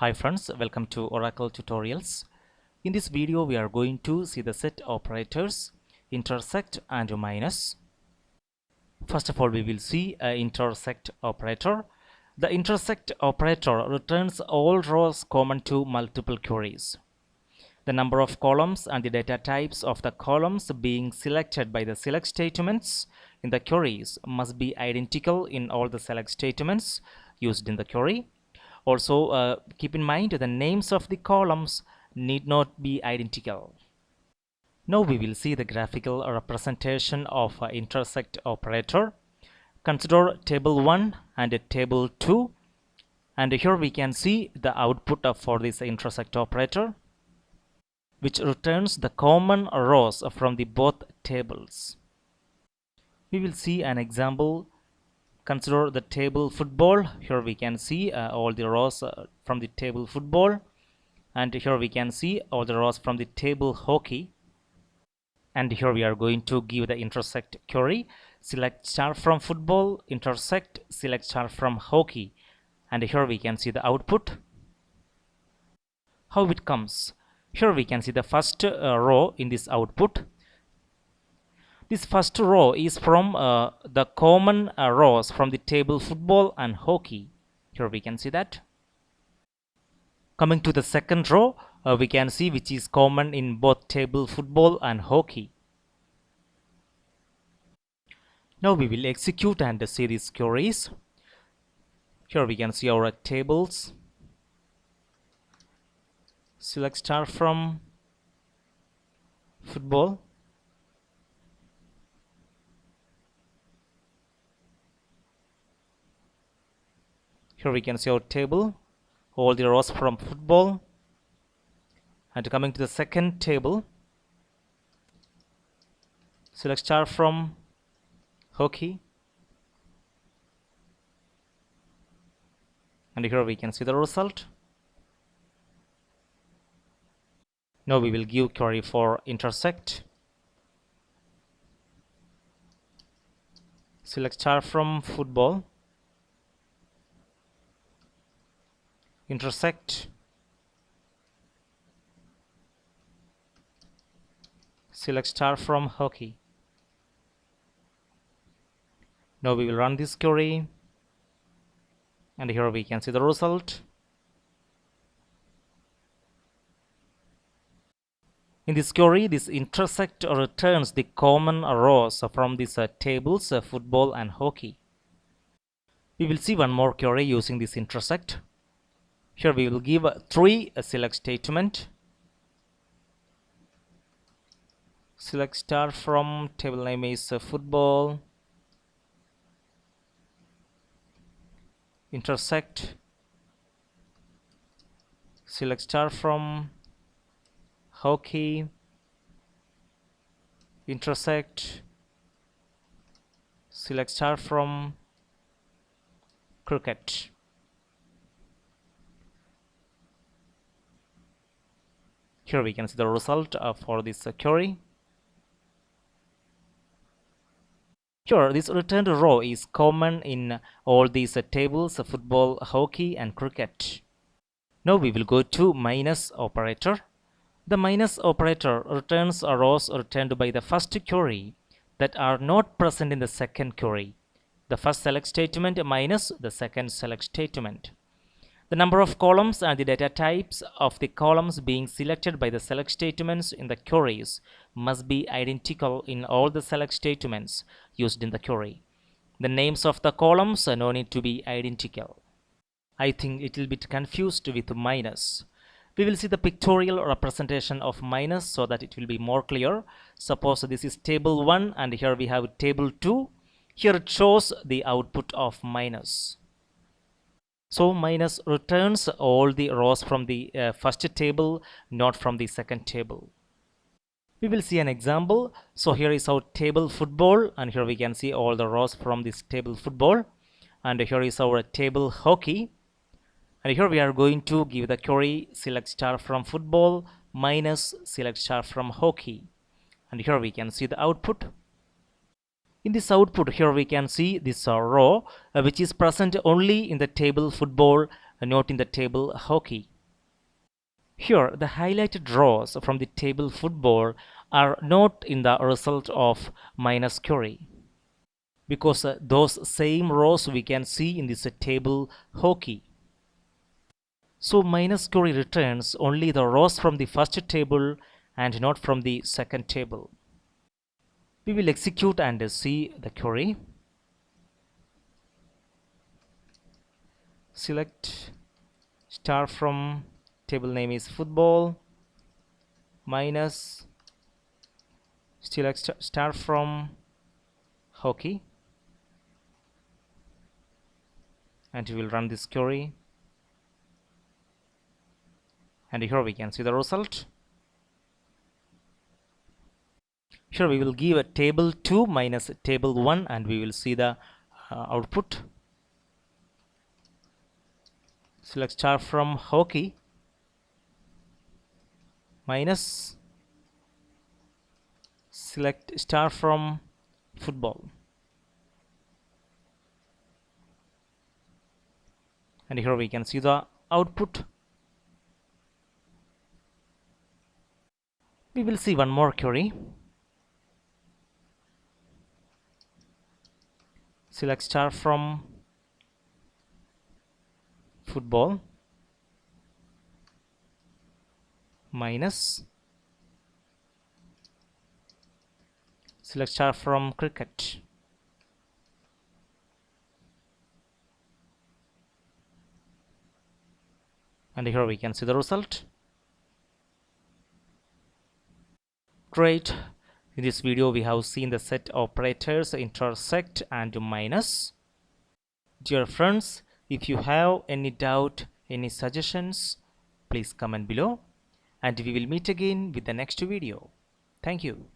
Hi friends, welcome to Oracle Tutorials. In this video we are going to see the set operators intersect and minus. First of all, we will see an intersect operator. The intersect operator returns all rows common to multiple queries. The number of columns and the data types of the columns being selected by the select statements in the queries must be identical in all the select statements used in the query. Also, keep in mind the names of the columns need not be identical. Now we will see the graphical representation of intersect operator. Consider table 1 and table 2, and here we can see the output for this intersect operator, which returns the common rows from the both tables. We will see an example. Consider the table football. Here we can see all the rows from the table football, and here we can see all the rows from the table hockey. And here we are going to give the intersect query. Select star from football, intersect, select star from hockey, and here we can see the output. How it comes? Here we can see the first row in this output. This first row is from the common rows from the table football and hockey. Here we can see that. Coming to the second row, we can see which is common in both table football and hockey. Now we will execute and see these queries. Here we can see our tables. Select star from football. Here we can see our table, all the rows from football. And coming to the second table, select star from hockey. And here we can see the result. Now we will give query for intersect. Select star from football. Intersect. Select star from hockey. Now we will run this query, and here we can see the result. In this query, this intersect returns the common rows from these tables, football and hockey. We will see one more query using this intersect. Here we will give 3 select statement. Select star from table name is football. Intersect. Select star from hockey. Intersect. Select star from cricket. Here we can see the result for this query. Here, this returned row is common in all these tables: football, hockey and cricket. Now we will go to minus operator. The minus operator returns rows returned by the first query that are not present in the second query. The first select statement minus the second select statement. The number of columns and the data types of the columns being selected by the select statements in the queries must be identical in all the select statements used in the query. The names of the columns no need to be identical. I think it will be confused with minus. We will see the pictorial representation of minus so that it will be more clear. Suppose this is table 1 and here we have table 2. Here it shows the output of minus. So minus returns all the rows from the first table, not from the second table. We will see an example. So here is our table football, and here we can see all the rows from this table football. And here is our table hockey. And here we are going to give the query select star from football minus select star from hockey. And here we can see the output. In this output, here we can see this row which is present only in the table football, not in the table hockey. Here, the highlighted rows from the table football are not in the result of minus query, because those same rows we can see in this table hockey. So minus query returns only the rows from the first table and not from the second table. We will execute and see the query. Select star from table name is football minus select star from hockey, and we will run this query, and here we can see the result. Here we will give a table 2 minus table 1 and we will see the output. Select star from hockey minus select star from football, and here we can see the output. We will see one more query. Select star from football minus select star from cricket, and here we can see the result. Great. In this video we have seen the set operators intersect and minus. Dear friends, if you have any doubt, any suggestions, please comment below, and we will meet again with the next video. Thank you.